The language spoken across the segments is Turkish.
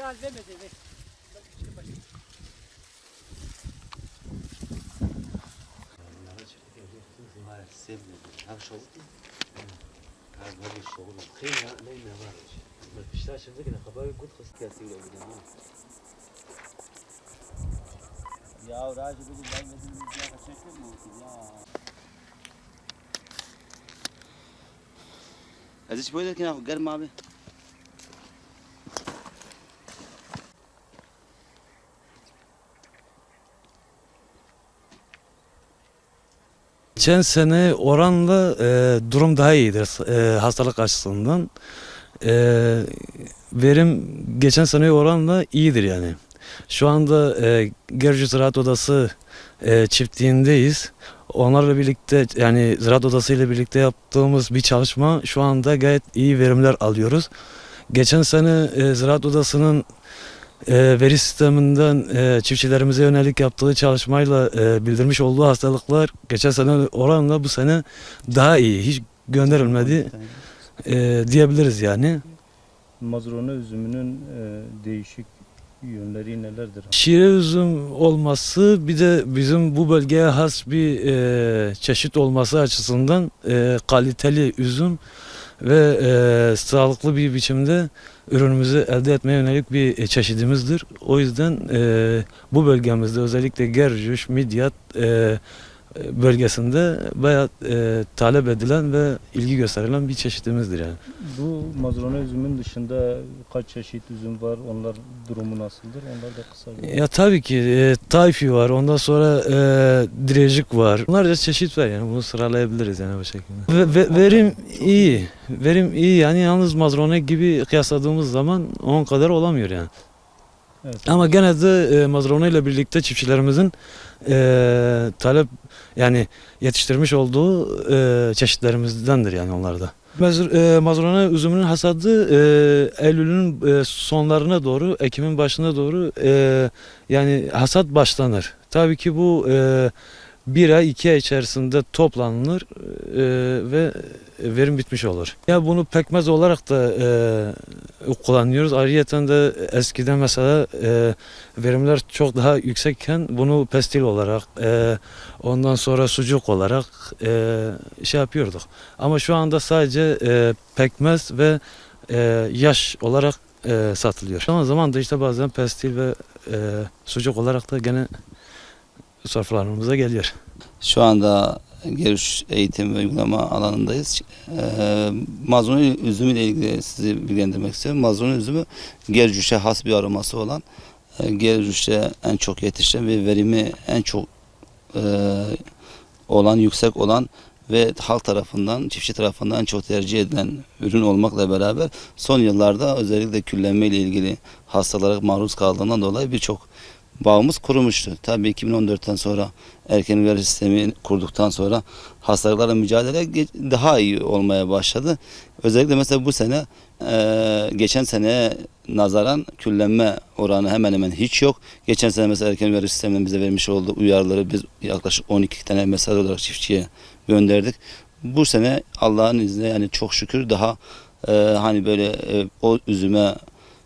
Gel demedi. Ya Raci beni gelmediğimiz ya kaçacak mı olsun ya? Aziz böyle ki gelme abi. Geçen sene oranla durum daha iyidir hastalık açısından. Verim geçen seneye oranla iyidir yani. Şu anda Gercü Ziraat Odası çiftliğindeyiz. Onlarla birlikte yani Ziraat Odası ile birlikte yaptığımız bir çalışma şu anda gayet iyi verimler alıyoruz. Geçen sene Ziraat Odası'nın veri sisteminden çiftçilerimize yönelik yaptığı çalışmayla bildirmiş olduğu hastalıklar geçen sene oranla bu sene daha iyi. Hiç gönderilmedi diyebiliriz yani. Mazrone üzümünün değişik yönleri nelerdir? Şire üzüm olması bir de bizim bu bölgeye has bir çeşit olması açısından kaliteli üzüm ve sağlıklı bir biçimde ürünümüzü elde etmeye yönelik bir çeşidimizdir. O yüzden bu bölgemizde özellikle Gercüş, Midyat bölgesinde bayağı talep edilen ve ilgi gösterilen bir çeşidimizdir yani. Bu mazrone üzümün dışında kaç çeşit üzüm var? Onlar durumu nasıldır? Onlar da kısa bir... Ya tabii ki tayfi var, ondan sonra direcik var. Bunlarca çeşit var yani bunu sıralayabiliriz yani bu şekilde. Verim iyi, verim iyi yani yalnız mazrone gibi kıyasladığımız zaman onun kadar olamıyor yani. Evet. Ama gene de mazrone ile birlikte çiftçilerimizin talep yani yetiştirmiş olduğu çeşitlerimizdendir yani onlar da. Mazrone üzümünün hasadı Eylül'ün sonlarına doğru, Ekim'in başına doğru yani hasat başlanır. Tabii ki bu bir ay 2 ay içerisinde toplanılır ve verim bitmiş olur. Ya bunu pekmez olarak da kullanıyoruz. Ayrıca de eskiden mesela verimler çok daha yüksekken bunu pestil olarak ondan sonra sucuk olarak şey yapıyorduk. Ama şu anda sadece pekmez ve yaş olarak satılıyor. Zaman zaman da işte bazen pestil ve sucuk olarak da gene sofralarımıza geliyor. Şu anda görüş eğitim ve uygulama alanındayız. Mazrone üzümü ile ilgili sizi bilgilendirmek istiyorum. Mazrone üzümü Gercüş'e has bir aroması olan, Gercüş'te en çok yetişen ve verimi en çok olan, yüksek olan ve halk tarafından, çiftçi tarafından en çok tercih edilen ürün olmakla beraber son yıllarda özellikle küllenme ile ilgili hastalara maruz kaldığından dolayı birçok bağımız kurumuştu. Tabii 2014'ten sonra erken uyarı sistemi kurduktan sonra hastalıklarla mücadele daha iyi olmaya başladı. Özellikle mesela bu sene geçen seneye nazaran küllenme oranı hemen hemen hiç yok. Geçen sene mesela erken uyarı sisteminin bize vermiş olduğu uyarıları biz yaklaşık 12 tane mesaj olarak çiftçiye gönderdik. Bu sene Allah'ın izniyle yani çok şükür daha hani böyle o üzüme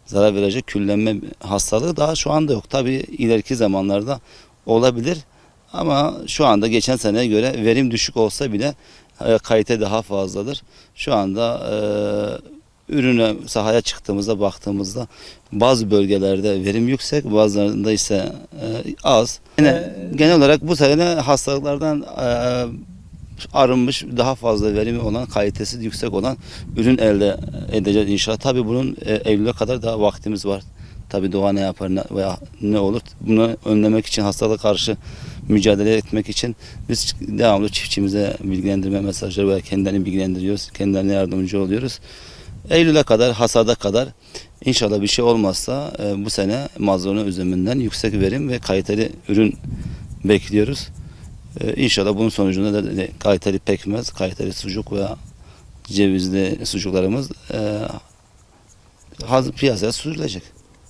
zarar verecek küllenme hastalığı daha şu anda yok. Tabii ileriki zamanlarda olabilir ama şu anda geçen seneye göre verim düşük olsa bile kalite daha fazladır. Şu anda ürüne sahaya çıktığımızda baktığımızda bazı bölgelerde verim yüksek, bazılarında ise az. Genel olarak bu sene hastalıklardan arınmış, daha fazla verimi olan, kalitesi yüksek olan ürün elde edeceğiz inşallah. Tabii bunun Eylül'e kadar daha vaktimiz var. Tabii doğa ne yapar veya ne olur. Bunu önlemek için, hastalığa karşı mücadele etmek için biz devamlı çiftçimize bilgilendirme mesajları veya kendilerini bilgilendiriyoruz. Kendilerine yardımcı oluyoruz. Eylül'e kadar, hasada kadar inşallah bir şey olmazsa bu sene mazrone üzümünden yüksek verim ve kaliteli ürün bekliyoruz. İnşallah bunun sonucunda da kaliteli pekmez, kaliteli sucuk veya cevizli sucuklarımız piyasaya sürülecek.